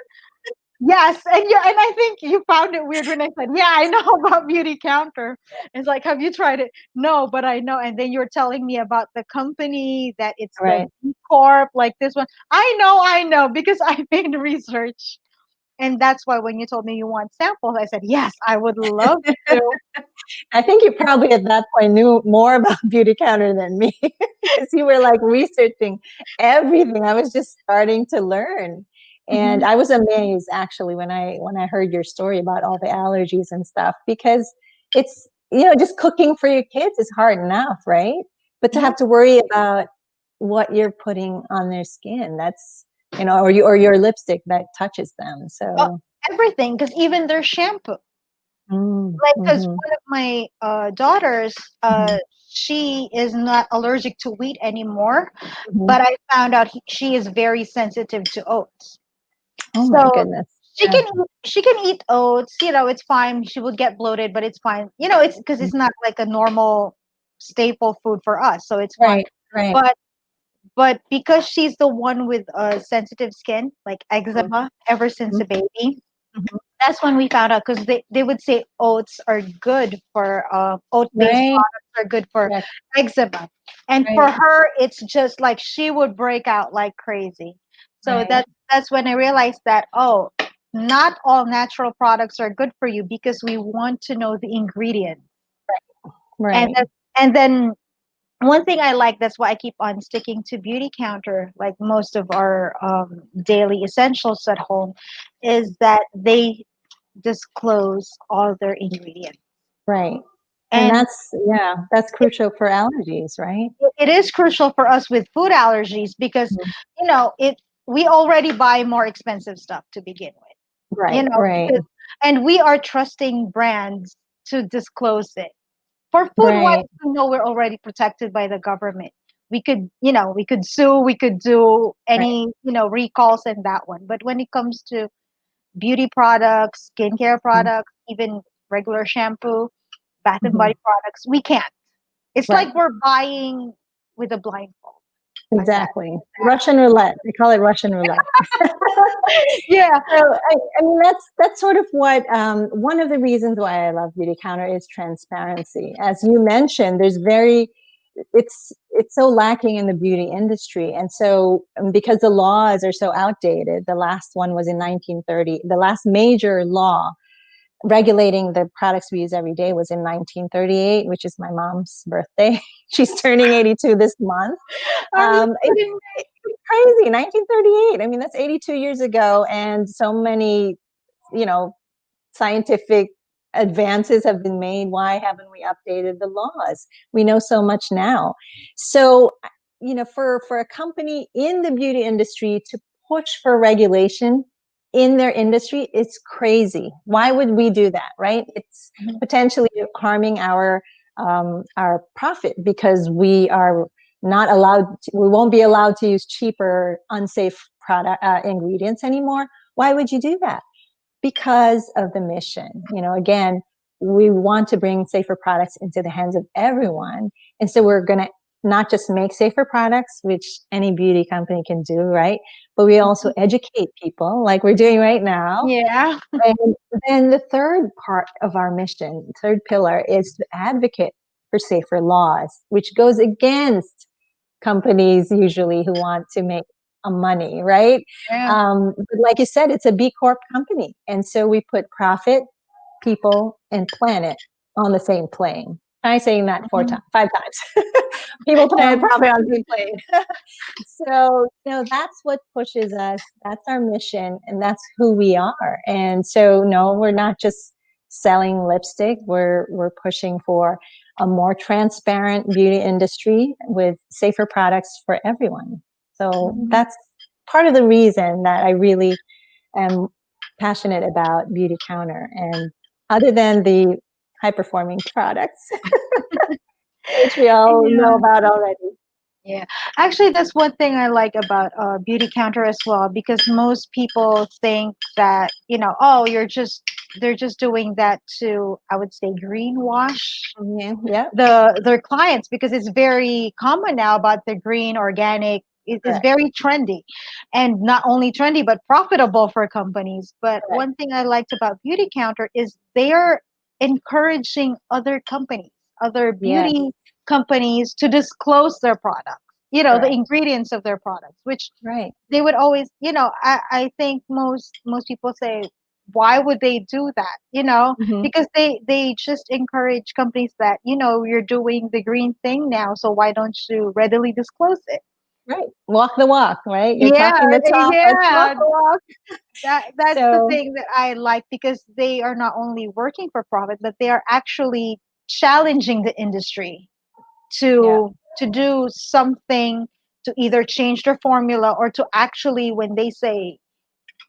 yes, and I think you found it weird when I said, yeah, I know about Beauty Counter. It's like, have you tried it? No, but I know. And then you're telling me about the company that it's the Right. B Corp, like this one. I know, because I made research. And that's why when you told me you want samples, I said, yes, I would love to. I think you probably at that point knew more about Beauty Counter than me because you were like researching everything. I was just starting to learn. And Mhm. I was amazed actually when I heard your story about all the allergies and stuff because it's just cooking for your kids is hard enough, right? But to Yeah. have to worry about what you're putting on their skin, that's or your lipstick that touches them. Oh, So everything, because even their shampoo. Like, because mm-hmm, one of my daughters, mm-hmm, she is not allergic to wheat anymore, mm-hmm. but I found out she is very sensitive to oats. Oh my So goodness. she Yeah. can she can eat oats. It's fine. She would get bloated, but it's fine. It's because it's not like a normal staple food for us, so it's fine. Right, right. But because she's the one with sensitive skin, like Mhm, eczema, ever since mhm, a baby, mhm. that's when we found out because they would say oats are good for oat-based Right, products are good for correct, eczema, and for right, her it's just like she would break out like crazy. So right, that's when I realized that, oh, not all natural products are good for you because we want to know the ingredients. and right. that, and then one thing I like, that's why I keep on sticking to Beauty Counter, like most of our daily essentials at home, is that they disclose all their ingredients. Right. And And that's crucial for allergies, right? it is crucial for us with food allergies because, Mhm. it we already buy more expensive stuff to begin with. you Right, know, right, because, and we are trusting brands to disclose it. For food right, wise, we know we're already protected by the government. We could, you know, we could sue, we could do right. any, you know, recalls in that one. But when it comes to beauty products, skincare products, even regular shampoo, bath and Mm-hmm. body products, we can't. It's Right. like we're buying with a blindfold, like that. Exactly. Russian roulette. They call it Russian roulette. Yeah. So I mean that's sort of what one of the reasons why I love Beauty Counter is transparency. As you mentioned, there's very it's so lacking in the beauty industry, and so because the laws are so outdated. The last one was in 1930. The last major law regulating the products we use every day was in 1938, which is my mom's birthday. She's turning 82 this month. Are you It's kidding me? crazy. 1938. I mean, that's 82 years ago, and so many, you know, scientific advances have been made. Why haven't we updated the laws? We know so much now. So, you know, for a company in the beauty industry to push for regulation in their industry, it's crazy. Why would we do that, right? It's Mhm. potentially harming our profit because we are not allowed we won't be allowed to use cheaper unsafe product ingredients anymore. Why would you do that? Because of the mission. You know, again, we want to bring safer products into the hands of everyone. And so we're going to not just make safer products, which any beauty company can do, right? But we also Mhm. educate people like we're doing right now. Yeah. And then the third part of our mission, third pillar, is to advocate for safer laws, which goes against companies usually who want to make money, right? Yeah. But like you said, it's a B Corp company. And so we put profit, people, and planet on the same plane. Try saying that Mhm. 5 times. People, planet, No. profit on the same plane. So, you know, that's what pushes us. That's our mission, and that's who we are. And so, no, we're not just selling lipstick. We're pushing for a more transparent beauty industry with safer products for everyone. So Mhm. that's part of the reason that I really am passionate about Beauty Counter. And other than the high performing products, which we all know Yeah. about already. Yeah, actually, that's one thing I like about Beauty Counter as well, because most people think that, you know, oh, they're just doing that to, I would say, greenwash Yeah, yeah, their clients, because it's very common now about the green organic. It's correct, very trendy, and not only trendy but profitable for companies. But correct. one thing I liked about Beauty Counter is they're encouraging other companies, other Yes, beauty companies, to disclose their products, you know, the correct. ingredients of their products, which Right. they would always, you know, I think most people say, why would they do that, you know, Hmm. because they just encourage companies that, you know, you're doing the green thing now, so why don't you readily disclose it. Right. Walk the walk, right? You're Yeah, talking the talk. Let's walk yeah, the walk. that's the So, thing that I like, because they are not only working for profit, but they are actually challenging the industry yeah, to do something, to either change their formula, or to actually, when they say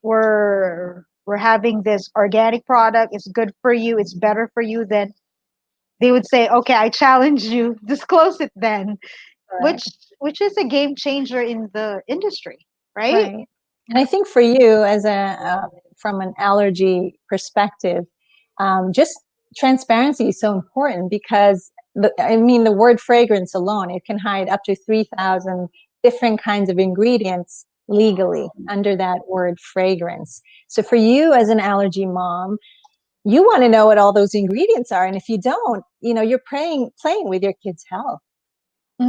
we're having this organic product, it's good for you, it's better for you, then they would say, okay, I challenge you, disclose it then, correct. which which is a game changer in the industry, right? Right. And I think for you, as from an allergy perspective, just transparency is so important because I mean, the word fragrance alone, it can hide up to 3,000 different kinds of ingredients legally under that word fragrance. So for you as an allergy mom, you want to know what all those ingredients are. And if you don't, you know, you're playing with your kid's health.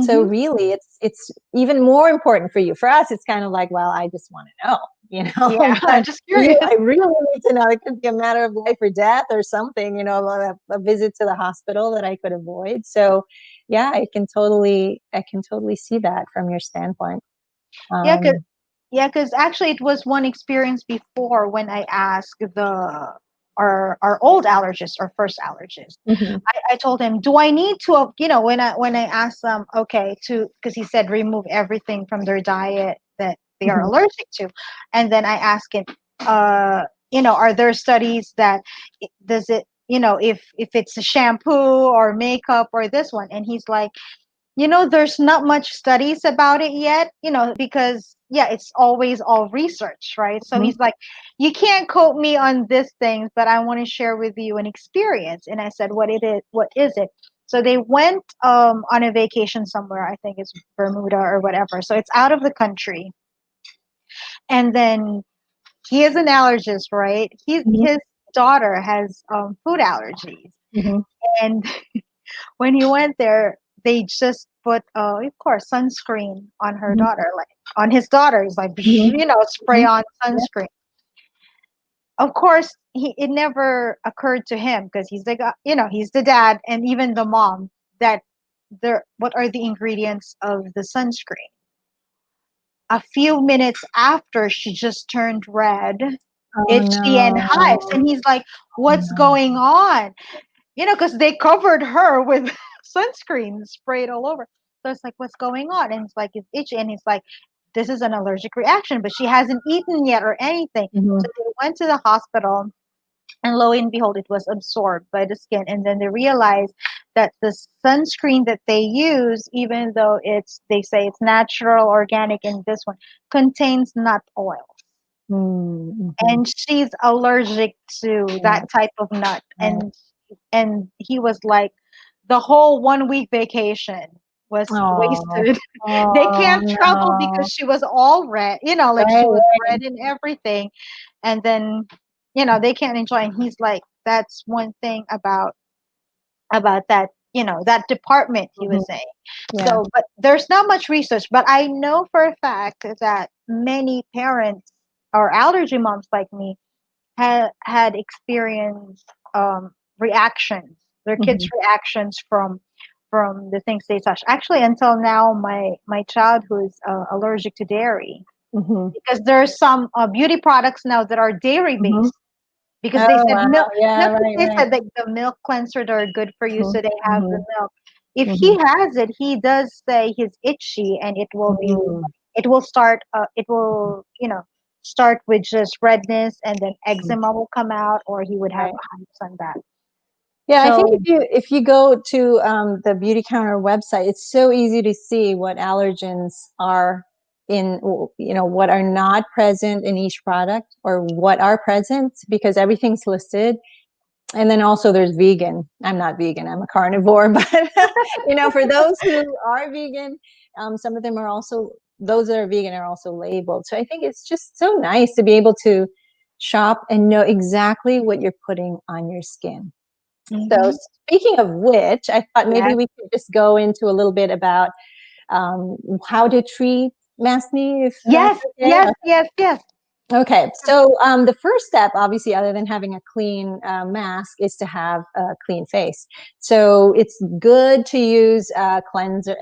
So Hmm. really, it's even more important for you. For us, it's kind of like, well, I just want to know, you know. Yeah. But Just for you, curious. I really need to know. It could be a matter of life or death or something, you know, a visit to the hospital that I could avoid. So, yeah, I can totally see that from your standpoint. Yeah, Um, yeah, because actually it was one experience before when I asked our old allergist, our first allergist. mhm, I told him, do I need to, you know, when I asked them, okay, to, because he said remove everything from their diet that they are mhm, allergic to, and then I asked him, uh, are there studies that does it, if it's a shampoo or makeup or this one? And he's like, there's not much studies about it yet, because yeah, it's always all research, right? So Mhm. he's like, you can't quote me on this things, but I want to share with you an experience. And I said, what is it? So they went on a vacation somewhere, I think it's Bermuda or whatever. So it's out of the country. And then he is an allergist, right? Mhm. His daughter has food allergies. Mhm. And when he went there, they just put, of course, sunscreen on her Mhm. daughter, like on his daughter's, like, Mhm. spray Mhm. on Yep. sunscreen. Of course, it never occurred to him because he's the guy, he's the dad and even the mom, that what are the ingredients of the sunscreen. A few minutes after, she just turned red, Oh itchy and hives, no. and he's like, Oh, what's no. going on? Because they covered her with sunscreen sprayed all over. So it's like, what's going on? And it's like, it's itchy. And he's like, this is an allergic reaction, but she hasn't eaten yet or anything. Mhm. So they went to the hospital, and lo and behold, it was absorbed by the skin. And then they realized that the sunscreen that they use, even though they say it's natural, organic, and this one contains nut oil. Mhm. And she's allergic to Yeah. that type of nut. Right. And he was like, the whole 1 week vacation was Oh. wasted. They Oh can't travel because no. she was all red, like Right. she was Right. red and everything. And then, they can't enjoy. And he's like, that's one thing about that, that department, he Mhm. was saying. Yeah. So, but there's not much research, but I know for a fact that many parents or allergy moms like me had experienced reactions, their kids' Mhm. reactions from the things they touch. Actually, until now, my child who is allergic to dairy, Mhm. because there's some beauty products now that are dairy Mhm. based, because they Oh said wow. milk. Yeah. Not that Right. they Right. said that the milk cleanser that are good for you, Mhm. so they have the Mhm. milk. If he Mhm. has it, he does say he's itchy, and Mhm. it will start with just redness, and then Mhm. eczema will come out, or he would have Right. hives on that. Yeah, I think So if you go to the Beauty Counter website, it's so easy to see what allergens are in, what are not present in each product or what are present because everything's listed. And then also there's vegan. I'm not vegan, I'm a carnivore, but for those who are vegan, some of them are also, those that are vegan are also labeled. So I think it's just so nice to be able to shop and know exactly what you're putting on your skin. So mhm. speaking of which, I thought maybe Yes, we could just go into a little bit about how to treat Maskne, if that's yes, okay. yes, yes, yes. Okay, so the first step, obviously, other than having a clean mask, is to have a clean face. So it's good to use a cleanser.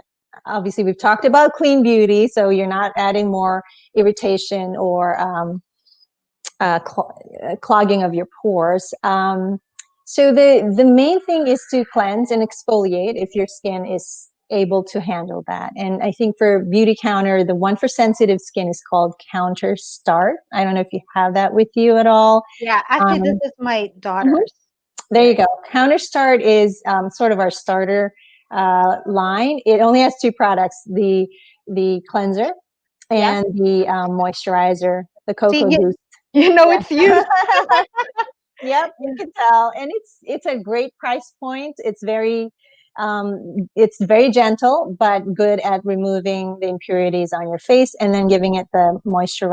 Obviously, we've talked about clean beauty, so you're not adding more irritation or clogging of your pores. So the main thing is to cleanse and exfoliate if your skin is able to handle that. And I think for Beauty Counter, the one for sensitive skin is called Counter Start. I don't know if you have that with you at all. Yeah, actually, this Um, is my mhm. daughter's. There you Right. go. Counter Start is sort of our starter line. It only has two products: the cleanser Yes. and the moisturizer, the See, Cocoa Boost. it's you. Yeah. Yep, you can tell, and it's a great price point. It's very gentle, but good at removing the impurities on your face and then giving it the moisture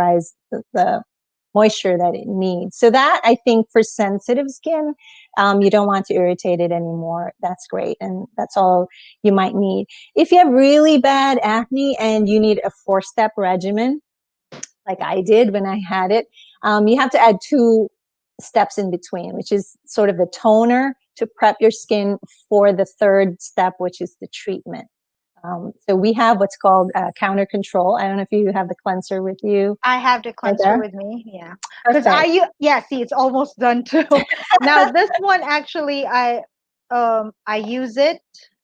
that it needs. So that I think for sensitive skin, you don't want to irritate it anymore. That's great, and that's all you might need. If you have really bad acne and you need a 4-step regimen, like I did when I had it, you have to add 2 steps in between, which is sort of the toner to prep your skin for the third step, which is the treatment. So we have what's called counter control. I don't know if you have the cleanser with you I have the right cleanser there. with me. Yeah, because Perfect. yeah. See, it's almost done too. Now this one actually, I use it.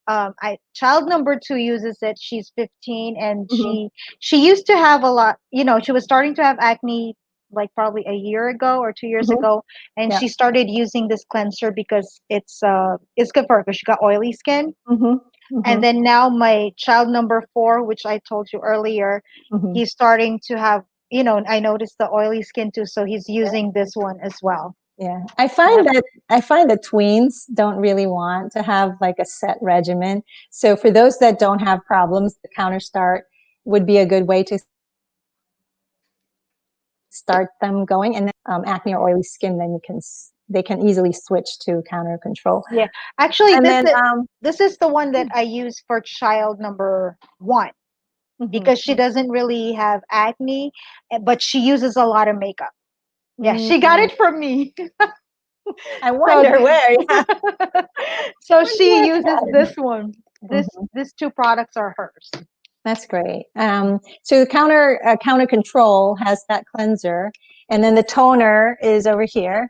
I child number 2 uses it. She's 15, and Mhm. she used to have a lot. She was starting to have acne like probably a year ago or 2 years Hmm. ago, and Yeah. she started using this cleanser because it's good for her because she got oily skin. Hmm. And Hmm. then now my child number 4, which I told you earlier, Hmm. he's starting to have, I noticed the oily skin too, so he's using this one as well. Yeah, Yep. I find that tweens don't really want to have like a set regimen. So for those that don't have problems, the Counter Start would be a good way to start them going. And then acne or oily skin, then they can easily switch to Counter Control. Yeah. And Actually, then this is the one that I use for child number 1 mhm, because she doesn't really have acne, but she uses a lot of makeup. Yeah, she got mm, it from me. I So wonder where. Yeah, so wonder she where I uses got it. this one. Mhm. These two products are hers. That's great. So the Counter Control has that cleanser, and then the toner is over here.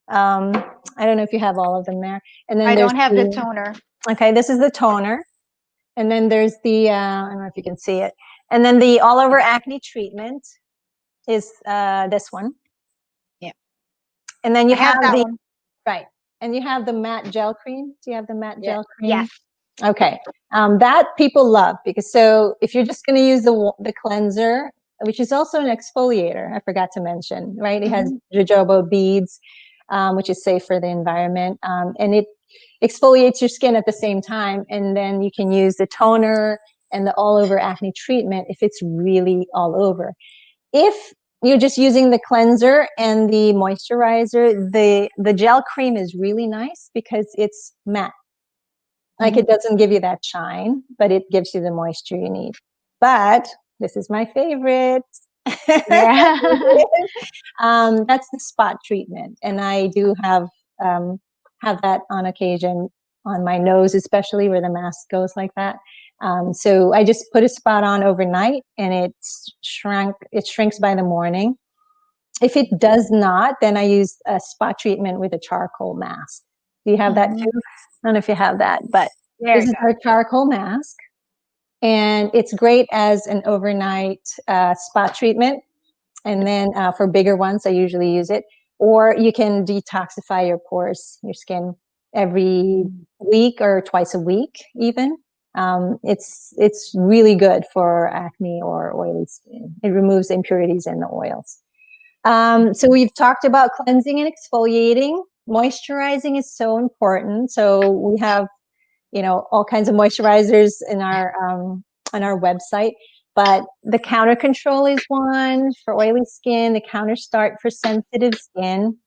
Um, I don't know if you have all of them there. And then I there's don't have the the, toner. okay, this is the toner. And then there's the, I don't know if you can see it. And then the all over acne treatment is this one. Yeah. And then you I have have that the, one. right. And you have the matte gel cream. Do you have the matte Yeah. gel Yes. cream? Okay. That people love because so if you're just going to use the cleanser, which is also an exfoliator, I forgot to mention, right? It has Hmm. jojoba beads, which is safe for the environment, and it exfoliates your skin at the same time. And then you can use the toner and the all over acne treatment if it's really all over. If you're just using the cleanser and the moisturizer, the gel cream is really nice because it's matte. Like Hmm. it doesn't give you that shine, but it gives you the moisture you need. But this is my favorite. Yeah. That's the spot treatment, and I do um, have that on occasion on my nose, especially where the mask goes like that. So I just put a spot on overnight, and it shrinks by the morning. If it does not, then I use a spot treatment with a charcoal mask. Do you have that too? Hmm. I don't know if you have that, but Yeah, this I is got our charcoal mask, and it's great as an overnight spot treatment. And then for bigger ones, I usually use it. Or you can detoxify your pores, your skin every it. week or twice a week, even. It's really good for acne or oily skin. It removes impurities in the oils. So we've talked about cleansing and exfoliating. Moisturizing is so important. So we have all kinds of moisturizers on our website, but the Counter Control is one for oily skin, the Counter Start for sensitive skin.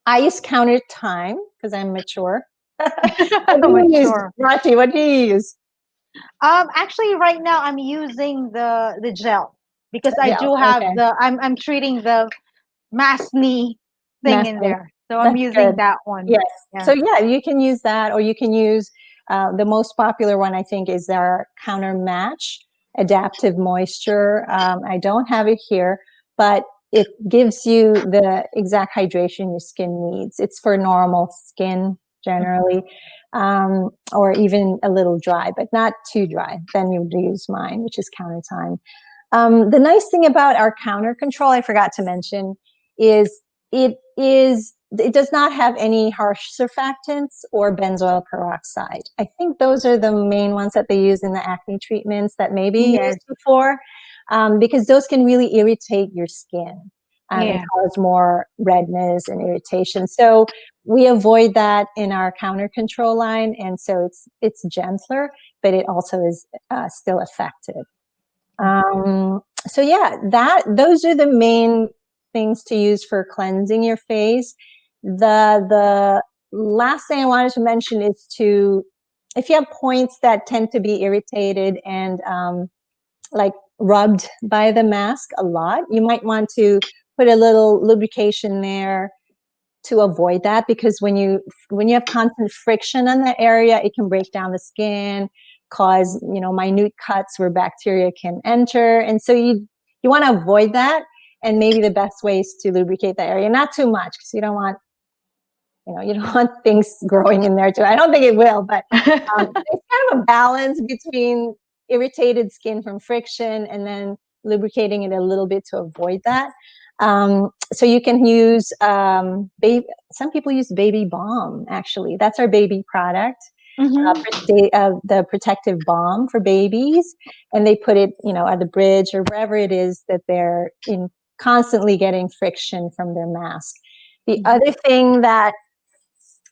I use Counter Time because I'm mature. What do you use, Mature. Rochie? What do you use? Actually, right now I'm using the gel because I Gel. do have Okay. I'm treating the Maskne thing in Maskne. there, so I'm That's using good. that one. Yes. Yeah. So yeah, you can use that, or you can use the most popular one. I think is our Counter Match Adaptive Moisture. I don't have it here, but it gives you the exact hydration your skin needs. It's for normal skin generally, or even a little dry, but not too dry. Then you would use mine, which is Counter Time. The nice thing about our Counter Control, I forgot to mention, is it does not have any harsh surfactants or benzoyl peroxide. I think those are the main ones that they use in the acne treatments that maybe Yes. used before, because those can really irritate your skin and Yeah. cause more redness and irritation. So we avoid that in our Counter Control line, and so it's gentler, but it also is still effective. So yeah, those are the main things to use for cleansing your face. The last thing I wanted to mention is to if you have points that tend to be irritated and like rubbed by the mask a lot, you might want to put a little lubrication there to avoid that, because when you have constant friction on that area, it can break down the skin, cause minute cuts where bacteria can enter, and so you want to avoid that. And maybe the best way is to lubricate that area, not too much, because you don't want things growing in there too. I don't think it will, but it's kind of a balance between irritated skin from friction and then lubricating it a little bit to avoid that. So you can use baby. Some people use baby balm. Actually, that's our baby product. Mm-hmm. The protective balm for babies, and they put it, at the bridge or wherever it is that they're in constantly getting friction from their mask. The Mm-hmm. other thing that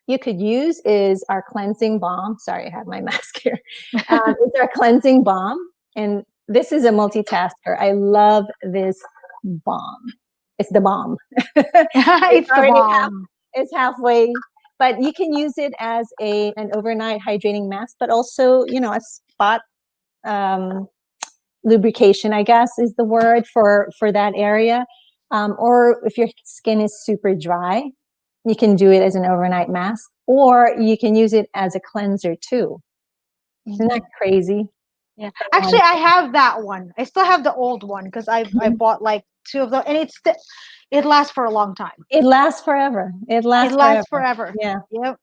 you could use is our cleansing balm. Sorry, I have my mask here. It's our cleansing balm, and this is a multitasker. I love this balm. It's the bomb. It's It's the already bomb. it's halfway, but you can use it as an overnight hydrating mask, but also, a spot um, lubrication, I guess is the word for that area. Or if your skin is super dry, you can do it as an overnight mask, or you can use it as a cleanser too. Isn't that Mhm. crazy? Yeah. For one Actually, I have that one. I still have the old one because I thing. bought like two of them, and it lasts for a long time. It lasts forever. It It lasts lasts forever. forever. Yeah. Yep.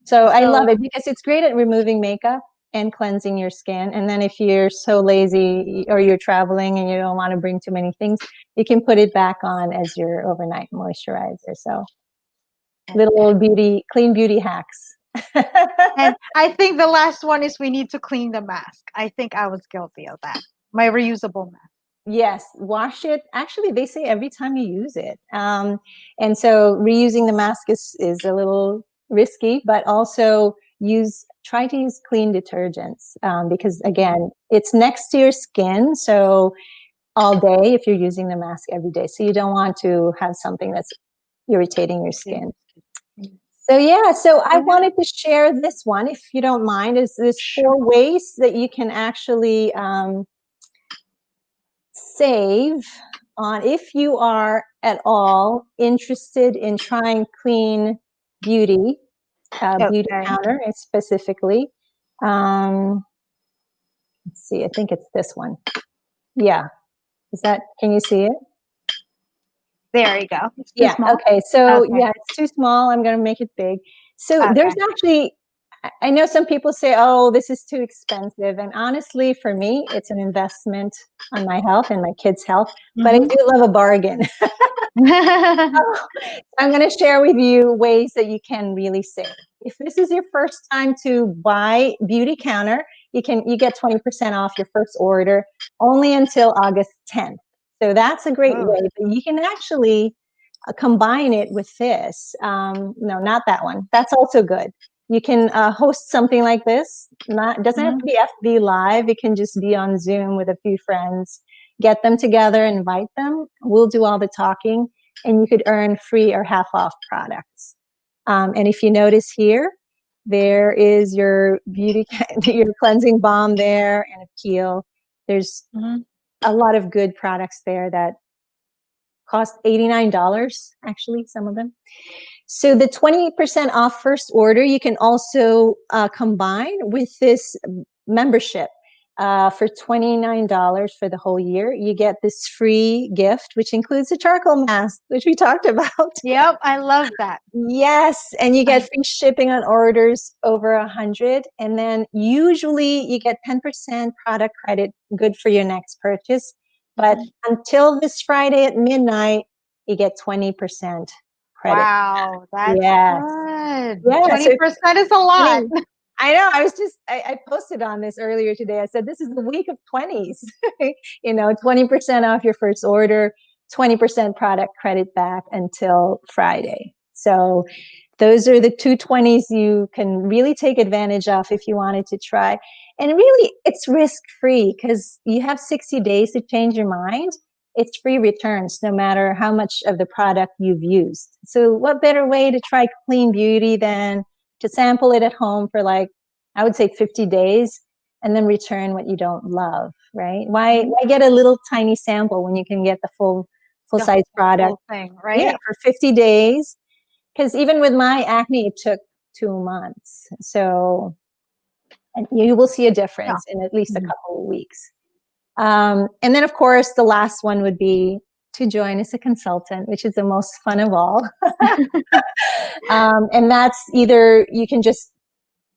So I love So it because it's great at removing makeup and cleansing your skin. And then if you're so lazy or you're traveling and you don't want to bring too many things, you can put it back on as your overnight moisturizer. So little clean beauty hacks. and I think the last one is we need to clean the mask. I think I was guilty of that. My reusable mask. Yes, wash it. Actually, they say every time you use it. And so reusing the mask is a little risky, but also try to use clean detergents, because again, it's next to your skin. So all day if you're using the mask every day. So you don't want to have something that's irritating your skin. So yeah, so I Yeah. wanted to share this one, if you don't mind, is this Sure. 4 ways that you can actually save on if you are at all interested in trying clean beauty, beauty Okay. counter specifically. Um, let's see, I think it's this one. Yeah, can you see it? There you go. It's too Yeah. small. Okay. So Okay. yeah, it's too small. I'm going to make it big. So there's Okay. actually, I know some people say, oh, this is too expensive. And honestly, for me, it's an investment on my health and my kids' health. But I Mm-hmm. do love a bargain. I'm going to share with you ways that you can really save. If this is your first time to buy Beauty Counter, you get 20% off your first order only until August 10th. So that's a great Oh. way. But you can actually combine it with this. No, not that one. That's also good. You can host something like this. Not doesn't have to Mm-hmm. be FB live. It can just be on Zoom with a few friends. Get them together, invite them. We'll do all the talking, and you could earn free or half off products. And if you notice here, there is your your cleansing balm there and a peel. There's Mm-hmm. a lot of good products there that cost $89, actually, some of them. So the 20% off first order, you can also combine with this membership. For $29 for the whole year, you get this free gift, which includes a charcoal mask, which we talked about. Yep. I love that. Yes, and you get free shipping on orders over 100, and then usually you get 10% product credit, good for your next purchase. But Mhm. until this Friday at midnight, you get 20% credit. Wow, that's Yes, good. yeah. So 20% is a lot. I know. I posted on this earlier today. I said this is the week of 20s. 20% off your first order, 20% product credit back until Friday. So those are the two 20s you can really take advantage of if you wanted to try. And really, it's risk free because you have 60 days to change your mind. It's free returns no matter how much of the product you've used. So, what better way to try clean beauty than to sample it at home for I would say 50 days and then return what you don't love, right? Mhm. Why get a little tiny sample when you can get the full The size product? whole thing, Yeah, right? for 50 days. Because even with my acne, it took 2 months. So and you will see a Yeah. difference in at least a Mhm. couple of weeks. And then, of course, the last one would be to join as a consultant, which is the most fun of all. And that's either you can just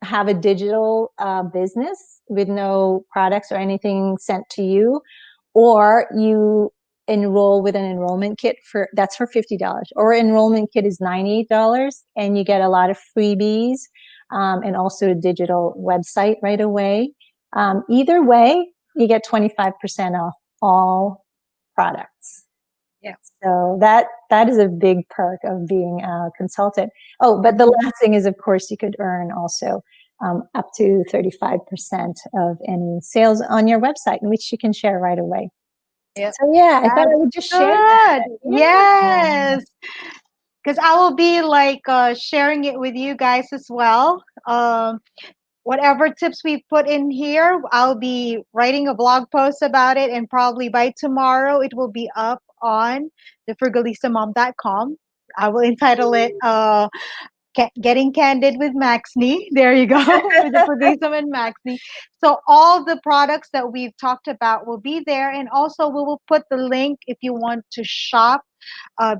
have a digital business with no products or anything sent to you, or you enroll with an enrollment kit for that's for $50, or enrollment kit is $98, and you get a lot of freebies, and also a digital website right away. Either way, you get 25% off all products. Yeah. So that is a big perk of being a consultant. Oh, but the Mhm. last thing is, of course, you could earn also up to 35% of any sales on your website, which you can share right away. Yep. So yeah, I thought That's I would just share good. that. Yeah. Yes. Because I will be like sharing it with you guys as well. Whatever tips we put in here, I'll be writing a blog post about it, and probably by tomorrow it will be up on thefrugalistamom.com. I will entitle it Getting Candid with Maskne. There you go, with the Frugalism and Maskne. So all the products that we've talked about will be there, and also we will put the link if you want to shop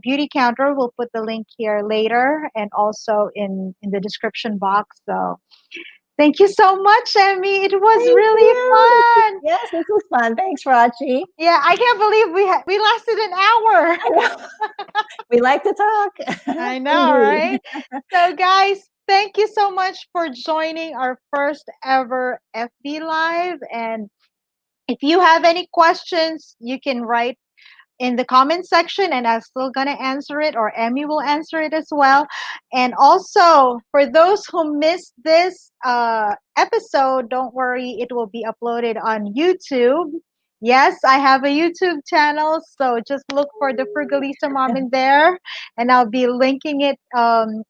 Beauty Counter. We'll put the link here later, and also in the description box. So thank you so much, Emmy. It was Thank really you. fun. Yes, this was fun. Thanks, Rochie. Yeah, I can't believe we lasted an hour. I know. We like to talk. I We know, do. right? So, guys, thank you so much for joining our first ever FB Live. And if you have any questions, you can write in the comment section, and I'm still gonna answer it, or Emmy will answer it as well. And also, for those who missed this episode, don't worry, it will be uploaded on YouTube. Yes, I have a YouTube channel, so just look for the Frugalista Mom in there, and I'll be linking it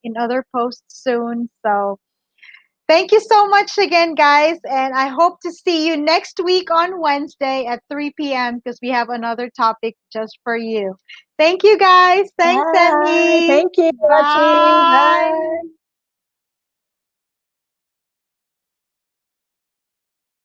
in other posts soon. So thank you so much again, guys. And I hope to see you next week on Wednesday at 3 p.m. because we have another topic just for you. Thank you, guys. Thanks, Bye. Emmy. Thank you, Rochie. Bye. Bye.